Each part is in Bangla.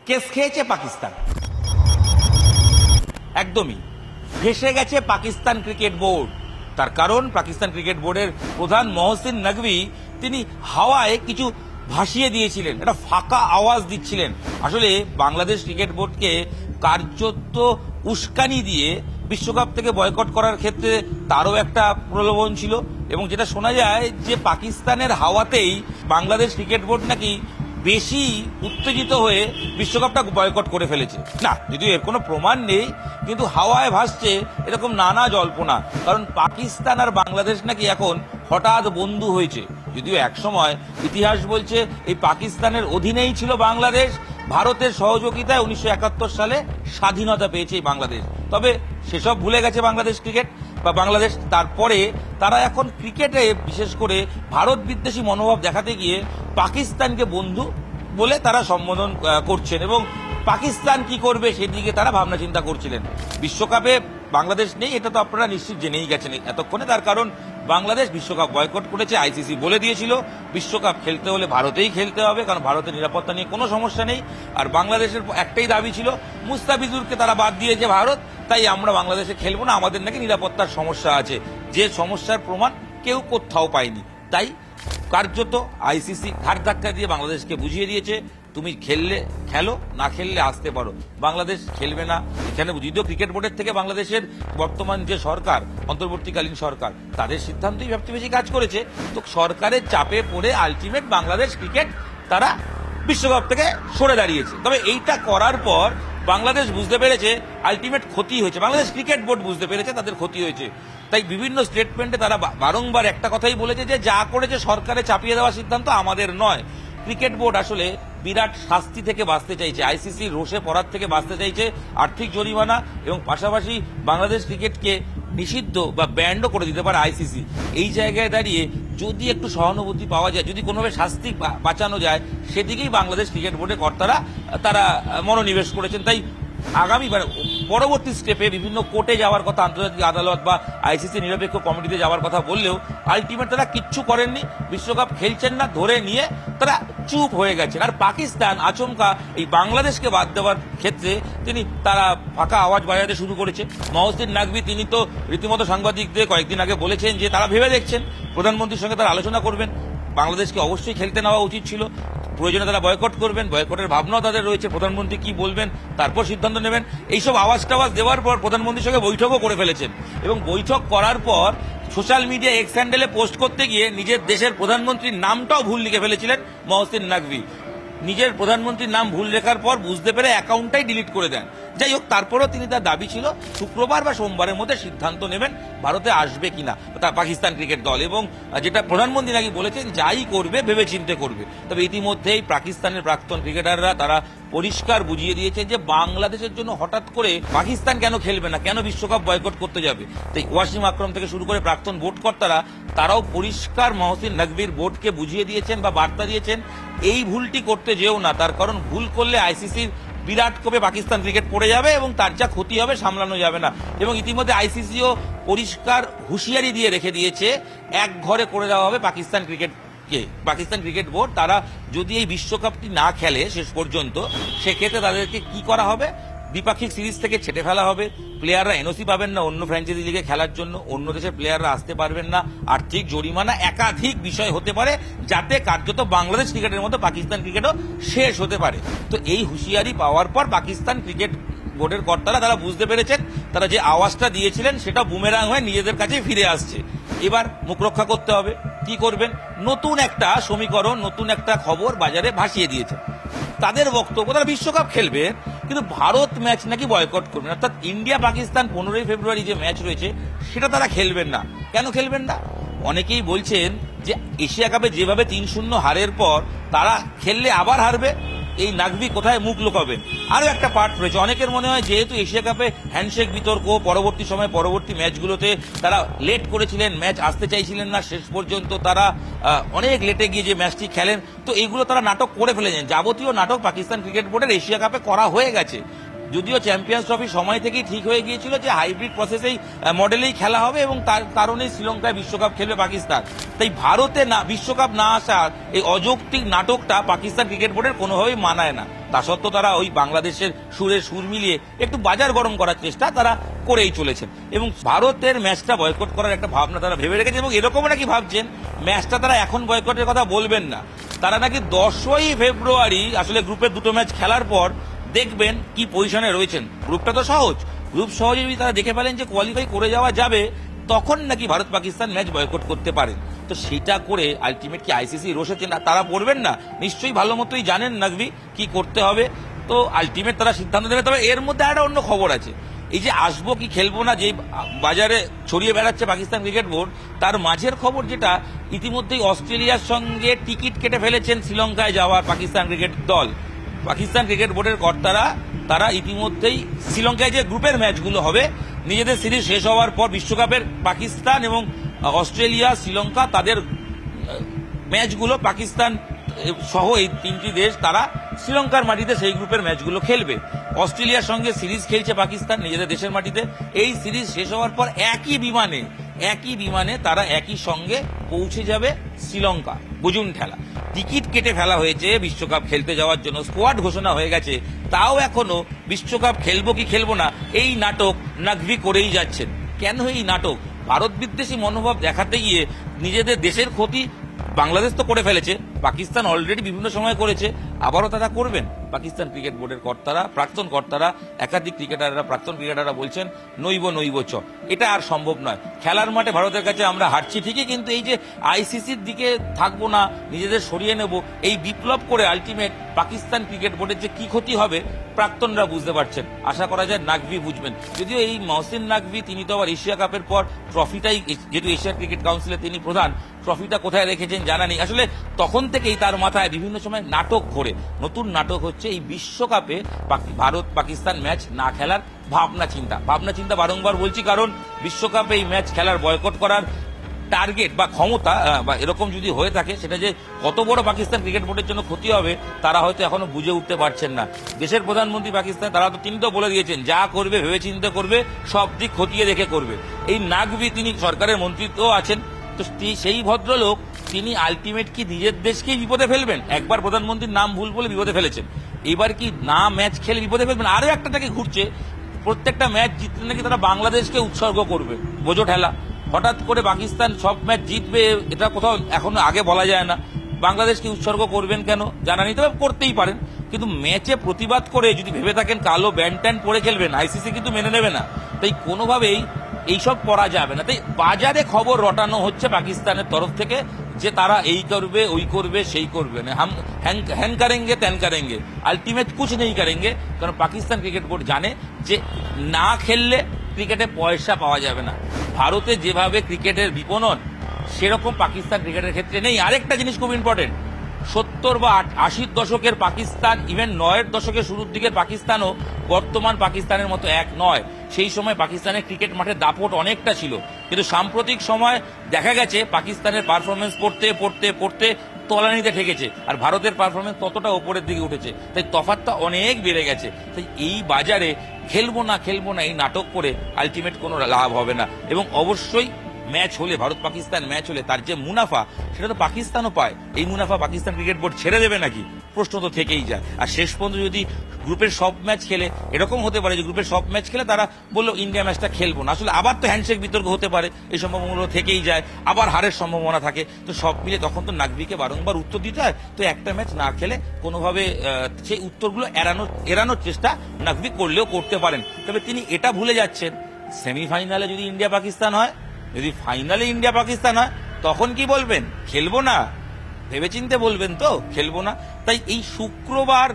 কেস খেয়েছে পাকিস্তান, একদমই ফেসে গেছে পাকিস্তান ক্রিকেট বোর্ড। তার কারণ পাকিস্তান ক্রিকেট বোর্ডের প্রধান মহসিন নকভি তিনি হাওয়ায় কিছু ভাসিয়ে দিয়েছিলেন, একটা ফাঁকা আওয়াজ দিচ্ছিলেন। আসলে বাংলাদেশ ক্রিকেট বোর্ডকে কার্যত উস্কানি দিয়ে বিশ্বকাপ থেকে বয়কট করার ক্ষেত্রে তারও একটা প্রলোভন ছিল, এবং যেটা শোনা যায় যে পাকিস্তানের হাওয়াতেই বাংলাদেশ ক্রিকেট বোর্ড নাকি বেশি উত্তেজিত হয়ে বিশ্বকাপটা বয়কট করে ফেলেছে। না, যদিও এর কোনো প্রমাণ নেই, কিন্তু হাওয়ায় ভাসছে এরকম নানা জল্পনা। কারণ পাকিস্তান আর বাংলাদেশ নাকি এখন হঠাৎ বন্ধু হয়েছে, যদিও একসময় ইতিহাস বলছে এই পাকিস্তানের অধীনেই ছিল বাংলাদেশ, ভারতের সহযোগিতায় 1971 সালে স্বাধীনতা পেয়েছে এই বাংলাদেশ। তবে সেসব ভুলে গেছে বাংলাদেশ ক্রিকেট বা বাংলাদেশ। তারপরে তারা এখন ক্রিকেটে বিশেষ করে ভারত বিদ্বেষী মনোভাব দেখাতে গিয়ে পাকিস্তানকে বন্ধু বলে তারা সম্বোধন করছেন, এবং পাকিস্তান কি করবে সেদিকে তারা ভাবনা চিন্তা করছিলেন। বিশ্বকাপে বাংলাদেশ নেই, এটা তো আপনারা নিশ্চিত জেনেই গেছেন এতক্ষণে। তার কারণ বাংলাদেশ বিশ্বকাপ বয়কট করেছে। আইসিসি বলে দিয়েছিল বিশ্বকাপ খেলতে হলে ভারতেই খেলতে হবে, কারণ ভারতের নিরাপত্তা নিয়ে কোনো সমস্যা নেই। আর বাংলাদেশের একটাই দাবি ছিল, মুস্তাফিজুরকে তারা বাদ দিয়েছে ভারত, তাই আমরা বাংলাদেশে খেলবো না, আমাদের নাকি নিরাপত্তার সমস্যা আছে, যে সমস্যার প্রমাণ কেউ কোথাও পায়নি। তাই কার্যত আইসিসি ঘাট ধাক্কা দিয়ে বাংলাদেশকে বুঝিয়ে দিয়েছে, তুমি খেললে খেলো, না খেললে আসতে পারো। বাংলাদেশ খেলবে না। এখানে যদিও ক্রিকেট বোর্ডের থেকে বাংলাদেশের বর্তমান যে সরকার, অন্তর্বর্তীকালীন সরকার, তাদের সিদ্ধান্তই সবচেয়ে বেশি কাজ করেছে। তো সরকারের চাপে পড়ে আলটিমেট বাংলাদেশ ক্রিকেট তারা বিশ্বকাপ থেকে সরে দাঁড়িয়েছে। তবে এইটা করার পর বাংলাদেশ বুঝতে পেরেছে আলটিমেট ক্ষতি হয়েছে, বাংলাদেশ ক্রিকেট বোর্ড বুঝতে পেরেছে তাদের ক্ষতি হয়েছে। তাই বিভিন্ন স্টেটমেন্টে তারা বারংবার একটা কথাই বলেছে যে যা করেছে সরকারে চাপিয়ে দেওয়ার সিদ্ধান্ত আমাদের নয়। ক্রিকেট বোর্ড আসলে বিরাট শাস্তি থেকে বাঁচতে চাইছে, আইসিসি রোষে পড়ার থেকে বাঁচতে চাইছে, আর্থিক জরিমানা এবং পাশাপাশি বাংলাদেশ ক্রিকেটকে নিষিদ্ধ বা ব্যান্ডও করে দিতে পারে আইসিসি। এই জায়গায় দাঁড়িয়ে যদি একটু সহানুভূতি পাওয়া যায়, যদি কোনোভাবে শাস্তি বাঁচানো যায়, সেদিকেই বাংলাদেশ ক্রিকেট বোর্ডের কর্তারা তারা মনোনিবেশ করেছেন। তাই আগামী পরবর্তী স্টেপে বিভিন্ন কোর্টে যাওয়ার কথা, আন্তর্জাতিক আদালত বা আইসিসি নিরপেক্ষ কমিটিতে যাওয়ার কথা বললেও আলটিমেট তারা কিচ্ছু করেননি, বিশ্বকাপ খেলছেন না ধরে নিয়ে তারা চুপ হয়ে গেছেন। আর পাকিস্তান আচমকা এই বাংলাদেশকে বাদ দেওয়ার ক্ষেত্রে তারা ফাঁকা আওয়াজ বাজাতে শুরু করেছে। মহসিন নকভি তিনি তো রীতিমতো সাংবাদিকদের কয়েকদিন আগে বলেছেন যে তারা ভেবে দেখছেন, প্রধানমন্ত্রীর সঙ্গে তারা আলোচনা করবেন, বাংলাদেশকে অবশ্যই খেলতে নেওয়া উচিত ছিল, প্রয়োজনে তারা বয়কট করবেন, বয়কটের ভাবনাও তাদের রয়েছে, প্রধানমন্ত্রী কি বলবেন তারপর সিদ্ধান্ত নেবেন। এইসব আওয়াজ টাওয়াজ দেওয়ার পর প্রধানমন্ত্রীর সঙ্গে বৈঠকও করে ফেলেছেন, এবং বৈঠক করার পর সোশ্যাল মিডিয়া এক্স হ্যান্ডেলে পোস্ট করতে গিয়ে নিজের দেশের প্রধানমন্ত্রীর নামটাও ভুল লিখে ফেলেছিলেন মহসিন নকভি। নিজের প্রধানমন্ত্রীর নাম ভুল লেখার পর বুঝতে পেরে অ্যাকাউন্টটাই ডিলিট করে দেন। যাই হোক, তারপরেও তার দাবি ছিল শুক্রবার বা সোমবারের মধ্যে সিদ্ধান্ত নেবেন ভারতে আসবে কিনা পাকিস্তান ক্রিকেট দল, এবং যেটা প্রধানমন্ত্রী নাকি বলেছেন যাই করবে ভেবেচিন্তে করবে। তবে ইতিমধ্যেই পাকিস্তানের প্রাক্তন ক্রিকেটাররা তারা পরিষ্কার বুঝিয়ে দিয়েছে যে বাংলাদেশের জন্য হঠাৎ করে পাকিস্তান কেন খেলবে না, কেন বিশ্বকাপ বয়কট করতে যাবে। তাই ওয়াসিম আকরম থেকে শুরু করে প্রাক্তন বোর্ড কর্তারা তারাও পরিষ্কার মহসিন নকভির বোর্ডকে বুঝিয়ে দিয়েছেন বা বার্তা দিয়েছেন, এই ভুলটি করতে যেও না, তার কারণ ভুল করলে আইসিসির বিরাট কোপে পাকিস্তান ক্রিকেট পড়ে যাবে এবং তার যা ক্ষতি হবে সামলানো যাবে না। এবং ইতিমধ্যে আইসিসিও পরিষ্কার হুঁশিয়ারি দিয়ে রেখে দিয়েছে, এক ঘরে করে দেওয়া হবে পাকিস্তান ক্রিকেট বোর্ড। তারা যদি এই বিশ্বকাপটি না খেলে শেষ পর্যন্ত, সেক্ষেত্রে তাদেরকে কি করা হবে, দ্বিপাক্ষিক সিরিজ থেকে ছেটে ফেলা হবে, প্লেয়াররা এনওসি পাবেন না অন্য ফ্র্যাঞ্চাইজি লিগে খেলার জন্য, অন্য দেশের প্লেয়াররা আসতে পারবেন না, আর্থিক জরিমানা, একাধিক বিষয় হতে পারে, যাতে কার্যত বাংলাদেশ ক্রিকেটের মতো পাকিস্তান ক্রিকেটও শেষ হতে পারে। তো এই হুঁশিয়ারি পাওয়ার পর পাকিস্তান ক্রিকেট বোর্ডের কর্তারা তারা বুঝতে পেরেছেন তারা যে আওয়াজটা দিয়েছিলেন সেটা বুমেরাং হয়ে নিজেদের কাছে ফিরে আসছে। এবার মুখ রক্ষা করতে হবে। কি করবেন? নতুন একটা সমীকরণ, নতুন একটা খবর বাজারে ভাসিয়ে দিয়েছে। তাদের বক্তব্য তারা বিশ্বকাপ খেলবে, কিন্তু ভারত ম্যাচ নাকি বয়কট করবেন, অর্থাৎ ইন্ডিয়া পাকিস্তান 15 ফেব্রুয়ারি যে ম্যাচ রয়েছে সেটা তারা খেলবেন না। কেন খেলবেন না? অনেকেই বলছেন যে এশিয়া কাপে যেভাবে 3-0 হারের পর তারা খেললে আবার হারবে, এই নকভি কোথায় মুখ লুকাবেন। আরো একটা পার্ট রয়েছে, অনেকের মনে হয় যেহেতু এশিয়া কাপে হ্যান্ডশেক বিতর্ক, পরবর্তী সময় পরবর্তী ম্যাচগুলোতে তারা লেট করেছিলেন, ম্যাচ আসতে চাইছিলেন না, শেষ পর্যন্ত তারা অনেক লেটে গিয়ে যে ম্যাচটি খেলেন, তো এগুলো তারা নাটক করে ফেলেছেন। যাবতীয় নাটক পাকিস্তান ক্রিকেট বোর্ডের এশিয়া কাপে করা হয়ে গেছে। যদিও চ্যাম্পিয়ন্স ট্রফি সময় থেকেই ঠিক হয়ে গিয়েছিল যে হাইব্রিড প্রসেসেই মডেলেই খেলা হবে এবং তার কারণেই শ্রীলঙ্কায় বিশ্বকাপ খেলবে পাকিস্তান। তাই ভারতে না বিশ্বকাপ না আসার এই অযৌক্তিক নাটকটা পাকিস্তান ক্রিকেট বোর্ডের কোনোভাবেই মানায় না। তা সত্ত্বেও তারা ওই বাংলাদেশের সুরে সুর মিলিয়ে একটু বাজার গরম করার চেষ্টা তারা করেই চলেছেন এবং ভারতের ম্যাচটা বয়কট করার একটা ভাবনা তারা ভেবে রেখেছে এবং এরকম নাকি ভাবছেন ম্যাচটা তারা এখন বয়কটের কথা বলবেন না, তারা নাকি 10ই ফেব্রুয়ারি আসলে গ্রুপের দুটো ম্যাচ খেলার পর দেখবেন কি পজিশনে রয়েছেন। গ্রুপটা তো সহজ, গ্রুপ সহজে যদি তারা দেখে ফেলেন যে কোয়ালিফাই করে যাওয়া যাবে তখন নাকি ভারত পাকিস্তান ম্যাচ বয়কট করতে পারেন। তো সেটা করে আলটিমেট কি আইসিসি রোষেছে না তারা পড়বেন না? নিশ্চয়ই ভালো মতোই জানেন নাকভি কি করতে হবে, তো আলটিমেট তারা সিদ্ধান্ত নেবে। তবে এর মধ্যে একটা অন্য খবর আছে, এই যে আসবো কি খেলবো না যে বাজারে ছড়িয়ে বেড়াচ্ছে পাকিস্তান ক্রিকেট বোর্ড, তার মাঝের খবর যেটা ইতিমধ্যেই অস্ট্রেলিয়ার সঙ্গে টিকিট কেটে ফেলেছেন শ্রীলঙ্কায় যাওয়ার পাকিস্তান ক্রিকেট দল। পাকিস্তান ক্রিকেট বোর্ডের কর্তারা তারা ইতিমধ্যেই শ্রীলঙ্কায় যে গ্রুপের ম্যাচগুলো হবে নিজেদের সিরিজ শেষ হওয়ার পর বিশ্বকাপের পাকিস্তান এবং অস্ট্রেলিয়া শ্রীলঙ্কা তাদের ম্যাচগুলো পাকিস্তান সহ এই তিনটি দেশ তারা শ্রীলঙ্কার মাটিতে সেই গ্রুপের ম্যাচগুলো খেলবে। অস্ট্রেলিয়ার সঙ্গে সিরিজ খেলছে পাকিস্তান নিজেদের দেশের মাটিতে। এই সিরিজ শেষ হওয়ার পর একই বিমানে তারা একই সঙ্গে পৌঁছে যাবে শ্রীলঙ্কা। বুঝুন ঠেলা, টিকিট কেটে ফেলা হয়েছে বিশ্বকাপ খেলতে যাওয়ার জন্য, স্কোয়াড ঘোষণা হয়ে গেছে, তাও এখনো বিশ্বকাপ খেলবো কি খেলবো না এই নাটক নাকভি করেই যাচ্ছেন। কেন এই নাটক? ভারত বিদ্বেষী মনোভাব দেখাতে গিয়ে নিজেদের দেশের ক্ষতি বাংলাদেশ তো করে ফেলেছে, পাকিস্তান অলরেডি বিভিন্ন সময় করেছে, আবারও তারা করবেন। পাকিস্তান ক্রিকেট বোর্ডের কর্তারা, প্রাক্তন কর্তারা, একাধিক ক্রিকেটাররা, প্রাক্তন ক্রিকেটাররা বলছেন নইব চ, এটা আর সম্ভব নয়। খেলার মাঠে ভারতের কাছে আমরা হারছি ঠিকই, কিন্তু এই যে আইসিসির দিকে থাকবো না, নিজেদের সরিয়ে নেব, এই বিপ্লব করে আলটিমেট পাকিস্তান ক্রিকেট বোর্ডের যে কি ক্ষতি হবে প্রাক্তনরা বুঝতে পারছেন। আশা করা যায় নাকভি বুঝবেন। যদিও এই মহসিন নাকভি তিনি তো আবার এশিয়া কাপের পর ট্রফিটাই, যেহেতু এশিয়ান ক্রিকেট কাউন্সিলের তিনি প্রধান, ট্রফিটা কোথায় রেখেছেন জানা নেই। আসলে তখন থেকেই তার মাথায় বিভিন্ন সময় নাটক ঘোরে। নতুন নাটক হচ্ছে এই বিশ্বকাপে ভারত পাকিস্তান ম্যাচ না খেলার ভাবনা চিন্তা বারংবার বলছি, কারণ বিশ্বকাপে এই ম্যাচ খেলার বয়কট করার টার্গেট বা ক্ষমতা বা এরকম যদি হয়ে থাকে, সেটা যে কত বড় পাকিস্তান ক্রিকেট বোর্ডের জন্য ক্ষতি হবে তারা হয়তো এখনো বুঝে উঠতে পারছেন না। দেশের প্রধানমন্ত্রী পাকিস্তান তিনি তো বলে দিয়েছেন যা করবে ভেবে চিন্তে করবে, সব দিক খতিয়ে দেখে করবে। এই নাকভি তিনি সরকারের মন্ত্রিত্ব আছেন, তো সেই ভদ্রলোক তিনি আলটিমেট কি নিজের দেশকেই বিপদে ফেলবেন? একবার প্রধানমন্ত্রীর নাম ভুল বলে বিপদে ফেলেছেন, এবার কি না ম্যাচ খেলে বিপদে ফেলবেন? আরো একটা থেকে ঘুরছে, প্রত্যেকটা ম্যাচ জিতলে নাকি তারা বাংলাদেশকে উৎসর্গ করবে। বোঝো ঠেলা, হঠাৎ করে পাকিস্তান সব ম্যাচ জিতবে এটা কোথাও এখনো আগে বলা যায় না। বাংলাদেশকে উৎসর্গ করবেন কেন জানা নেই, তবে করতেই পারেন। কিন্তু ম্যাচে প্রতিবাদ করে যদি ভেবে থাকেন কালো ব্যান্ড ট্যান্ড পরে খেলবেন, আইসিসি কিন্তু মেনে নেবে না। তাই কোনোভাবেই এইসব করা যাবে না। তাই বাজারে খবর রটানো হচ্ছে পাকিস্তানের তরফ থেকে যে তারা এই করবে, ওই করবে, সেই করবে না, হাম হ্যান করেঙ্গে ত্যান করেঙ্গে, আলটিমেট কুছ নেই করেঙ্গে। কারণ পাকিস্তান ক্রিকেট বোর্ড জানে যে না খেললে ক্রিকেটে পয়সা পাওয়া যাবে না। ভারতে যেভাবে ক্রিকেটের বিপণন সেরকম পাকিস্তান ক্রিকেটের ক্ষেত্রে নেই। আরেকটা জিনিস খুব ইম্পর্টেন্ট, 70 বা 80 দশকের পাকিস্তান, ইভেন 90 দশকের শুরুর দিকের পাকিস্তানও বর্তমান পাকিস্তানের মতো এক নয়। সেই সময় পাকিস্তানের ক্রিকেট মাঠে দাপট অনেকটা ছিল, কিন্তু সাম্প্রতিক সময় দেখা গেছে পাকিস্তানের পারফরমেন্স পড়তে তলানিতে ঠেকেছে, আর ভারতের পারফরমেন্স ততটা ওপরের দিকে উঠেছে। তাই তফাৎটা অনেক বেড়ে গেছে। তাই এই বাজারে খেলবো না এই নাটক করে আলটিমেট কোনো লাভ হবে না। এবং অবশ্যই ম্যাচ হলে, ভারত পাকিস্তান ম্যাচ হলে তার যে মুনাফা সেটা তো পাকিস্তানও পায়। এই মুনাফা পাকিস্তান ক্রিকেট বোর্ড ছেড়ে দেবে নাকি? প্রশ্ন তো থেকেই যায়। আর শেষ পর্যন্ত যদি গ্রুপের সব ম্যাচ খেলে, এরকম হতে পারে যে গ্রুপের সব ম্যাচ খেলে তারা বললো ইন্ডিয়া ম্যাচটা খেলবো না, আসলে আবার তো হ্যান্ডশেক বিতর্ক হতে পারে, এই সম্ভাবনা থেকেই যায়, আবার হারের সম্ভাবনা থাকে। তো সব মিলে তখন তো নাকভিকে বারংবার উত্তর দিতে হয়। তো একটা ম্যাচ না খেলে কোনোভাবে সেই উত্তরগুলো এড়ানোর চেষ্টা নাকভি করলেও করতে পারেন। তবে তিনি এটা ভুলে যাচ্ছেন, সেমিফাইনালে যদি ইন্ডিয়া পাকিস্তান হয়, যদি ফাইনালে ইন্ডিয়া পাকিস্তান হয়, তখন কি বলবেন? খেলবো না, ভেবেচিন্তে বলবেন তো, খেলবো না। তাই এই শুক্রবার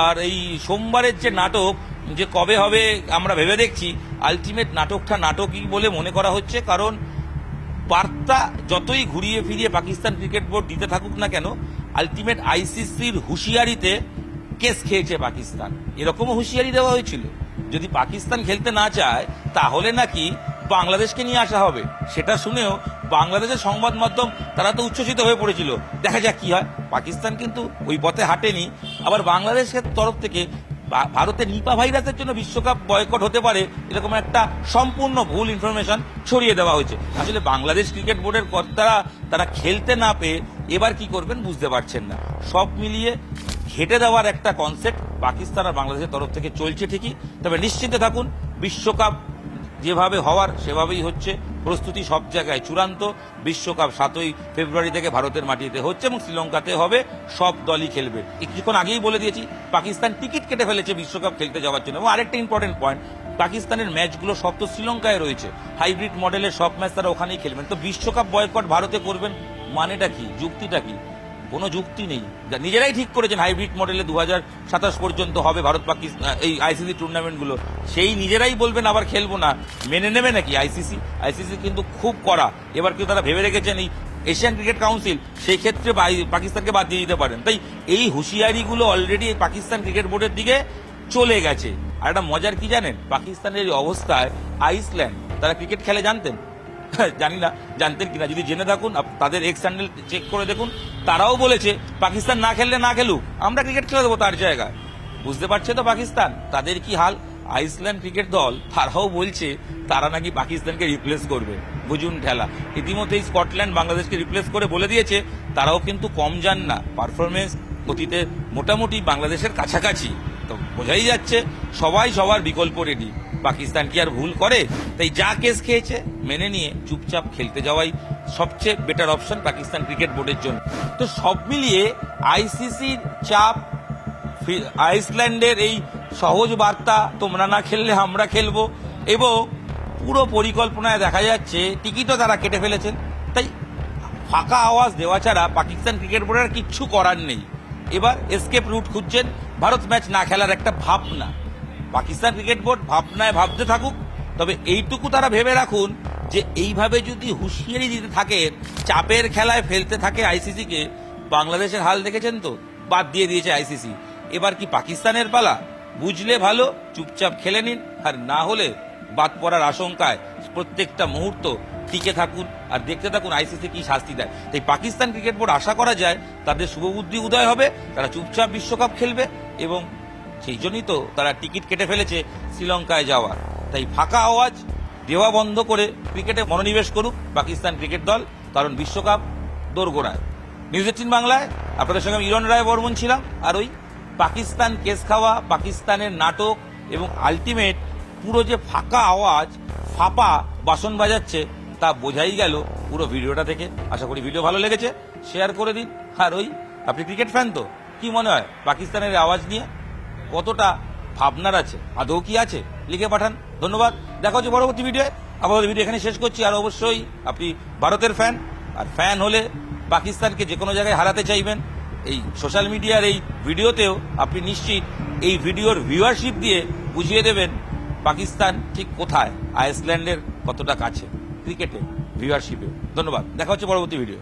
আর এই সোমবারের যে নাটক যে কবে হবে আমরা ভেবে দেখছি, আলটিমেট নাটকটা নাটকই বলে মনে করা হচ্ছে। কারণ বার্তা যতই ঘুরিয়ে ফিরিয়ে পাকিস্তান ক্রিকেট বোর্ড দিতে থাকুক না কেন, আলটিমেট আইসিসির হুঁশিয়ারিতে কেস খেয়েছে পাকিস্তান। এরকমও হুঁশিয়ারি দেওয়া হয়েছিল যদি পাকিস্তান খেলতে না চায় তাহলে নাকি বাংলাদেশকে নিয়ে আসা হবে। সেটা শুনেও বাংলাদেশের সংবাদ মাধ্যম তারা তো উচ্ছ্বসিত হয়ে পড়েছিল। দেখা যাক কি হয়। পাকিস্তান কিন্তু ওই পথে হাঁটেনি। আবার বাংলাদেশের তরফ থেকে ভারতে নিপা ভাইরাসের জন্য বিশ্বকাপ বয়কট হতে পারে এরকম একটা সম্পূর্ণ ভুল ইনফরমেশন ছড়িয়ে দেওয়া হয়েছে। আসলে বাংলাদেশ ক্রিকেট বোর্ডের কর্তারা তারা খেলতে না পেয়ে এবার কি করবেন বুঝতে পারছেন না। সব মিলিয়ে ঘেটে দেওয়ার একটা কনসেপ্ট পাকিস্তান আর বাংলাদেশের তরফ থেকে চলছে ঠিকই, তবে নিশ্চিন্তে থাকুন, বিশ্বকাপ যেভাবে হওয়ার সেভাবেই হচ্ছে। প্রস্তুতি সব জায়গায় চূড়ান্ত। বিশ্বকাপ 7ই ফেব্রুয়ারি থেকে ভারতের মাটিতে হচ্ছে এবং শ্রীলঙ্কাতে হবে। সব দলই খেলবে। কিছুক্ষণ আগেই বলে দিয়েছি, পাকিস্তান টিকিট কেটে ফেলেছে বিশ্বকাপ খেলতে যাওয়ার জন্য। এবং আরেকটা ইম্পর্টেন্ট পয়েন্ট, পাকিস্তানের ম্যাচগুলো সব তো শ্রীলঙ্কায় রয়েছে, হাইব্রিড মডেলের সব ম্যাচ তারা ওখানেই খেলবেন। তো বিশ্বকাপ বয়কট ভারতে করবেন মানেটা কি, যুক্তিটা কি? কোনো যুক্তি নেই। নিজেরাই ঠিক করেছেন হাইব্রিড মডেলে 2027 পর্যন্ত হবে ভারত পাকিস্তান এই আইসিসি টুর্নামেন্টগুলো, সেই নিজেরাই বলবেন আবার খেলবো না। মেনে নেবে নাকি আইসিসি? আইসিসি কিন্তু খুব কড়া। এবার কিন্তু তারা ভেবে রেখেছেন এই এশিয়ান ক্রিকেট কাউন্সিল সেই ক্ষেত্রে পাকিস্তানকে বাদ দিয়ে দিতে পারেন। তাই এই হুঁশিয়ারিগুলো অলরেডি পাকিস্তান ক্রিকেট বোর্ডের দিকে চলে গেছে। আর একটা মজার কি জানেন, পাকিস্তানের এই অবস্থায় আইসল্যান্ড তারা ক্রিকেট খেলে জানতেন? জানি না জানতেন কিনা, যদি জেনে থাকুন তাদের এক্স হ্যান্ডেল চেক করে দেখুন। তারাও বলেছে পাকিস্তান না খেললে না খেলুক, আমরা ক্রিকেট খেলে দেবো তার জায়গায়। বুঝতে পারছে তো পাকিস্তান তাদের কি হাল? আইসল্যান্ড ক্রিকেট দল তারাও বলছে তারা নাকি পাকিস্তানকে রিপ্লেস করবে। বুঝুন ঠেলা। ইতিমধ্যেই স্কটল্যান্ড বাংলাদেশকে রিপ্লেস করে বলে দিয়েছে তারাও কিন্তু কম যান না, পারফরমেন্স অতীতে মোটামুটি বাংলাদেশের কাছাকাছি। তো বোঝাই যাচ্ছে সবাই সবার বিকল্প রেডি। পাকিস্তান কি আর ভুল করে? তাই যা কেস খেয়েছে মেনে নিয়ে চুপচাপ খেলতে যাওয়াই সবচেয়ে বেটার অপশন পাকিস্তান ক্রিকেট বোর্ডের জন্য। তো সব মিলিয়ে আইসিসির চাপ, আইসল্যান্ডের এই সহজ বার্তা তোমরা না খেললে আমরা খেলবো, এবং পুরো পরিকল্পনায় দেখা যাচ্ছে টিকিটও তারা কেটে ফেলেছেন। তাই ফাঁকা আওয়াজ দেওয়া ছাড়া পাকিস্তান ক্রিকেট বোর্ডের কিছু করার নেই। এবার এসকেপ রুট খুঁজছেন, ভারত ম্যাচ না খেলার একটা ভাবনা। পাকিস্তান ক্রিকেট বোর্ড ভাবনায় ভাবতে থাকুক, তবে এইটুকু তারা ভেবে রাখুন যে এইভাবে যদি হুঁশিয়ারি দিতে থাকে, চাপের খেলায় ফেলতে থাকে আইসিসিকে, বাংলাদেশের হাল দেখেছেন তো, বাদ দিয়ে দিয়েছে আইসিসি। এবার কি পাকিস্তানের পালা? বুঝলে ভালো, চুপচাপ খেলে নিন, আর না হলে বাদ পড়ার আশঙ্কায় প্রত্যেকটা মুহূর্ত টিকে থাকুন আর দেখতে থাকুন আইসিসি কি শাস্তি দেয়। তাই পাকিস্তান ক্রিকেট বোর্ড আশা করা যায় তাদের শুভবুদ্ধি উদয় হবে, তারা চুপচাপ বিশ্বকাপ খেলবে, এবং সেই জন্যই তো তারা টিকিট কেটে ফেলেছে শ্রীলঙ্কায় যাওয়ার। তাই ফাঁকা আওয়াজ দেওয়া বন্ধ করে ক্রিকেটে মনোনিবেশ করুক পাকিস্তান ক্রিকেট দল, কারণ বিশ্বকাপ দোরগোড়ায়। নিউজ 18 বাংলায় আপনাদের সঙ্গে ইরন রায় বর্মন ছিলাম। আর ওই পাকিস্তান কেস খাওয়া, পাকিস্তানের নাটক এবং আলটিমেট পুরো যে ফাঁকা আওয়াজ ফাঁপা বাসন বাজাচ্ছে তা বোঝাই গেল পুরো ভিডিওটা থেকে। আশা করি ভিডিও ভালো লেগেছে, শেয়ার করে দিন। আর ওই আপনি ক্রিকেট ফ্যান তো, কি মনে হয় পাকিস্তানের আওয়াজ নিয়ে কতটা ভাবনার আছে, আদৌ কি আছে? লিখে পাঠান। ধন্যবাদ, দেখা হচ্ছে পরবর্তী ভিডিও। আপাতত ভিডিও এখানে শেষ করছি। আর অবশ্যই আপনি ভারতের ফ্যান, আর ফ্যান হলে পাকিস্তানকে যে কোনো জায়গায় হারাতে চাইবেন, এই সোশ্যাল মিডিয়ার এই ভিডিওতেও আপনি নিশ্চিত এই ভিডিওর ভিউয়ারশিপ দিয়ে বুঝিয়ে দেবেন পাকিস্তান ঠিক কোথায়, আইসল্যান্ডের কতটা কাছে ক্রিকেটে ভিউয়ারশিপে। ধন্যবাদ, দেখা হচ্ছে পরবর্তী ভিডিও।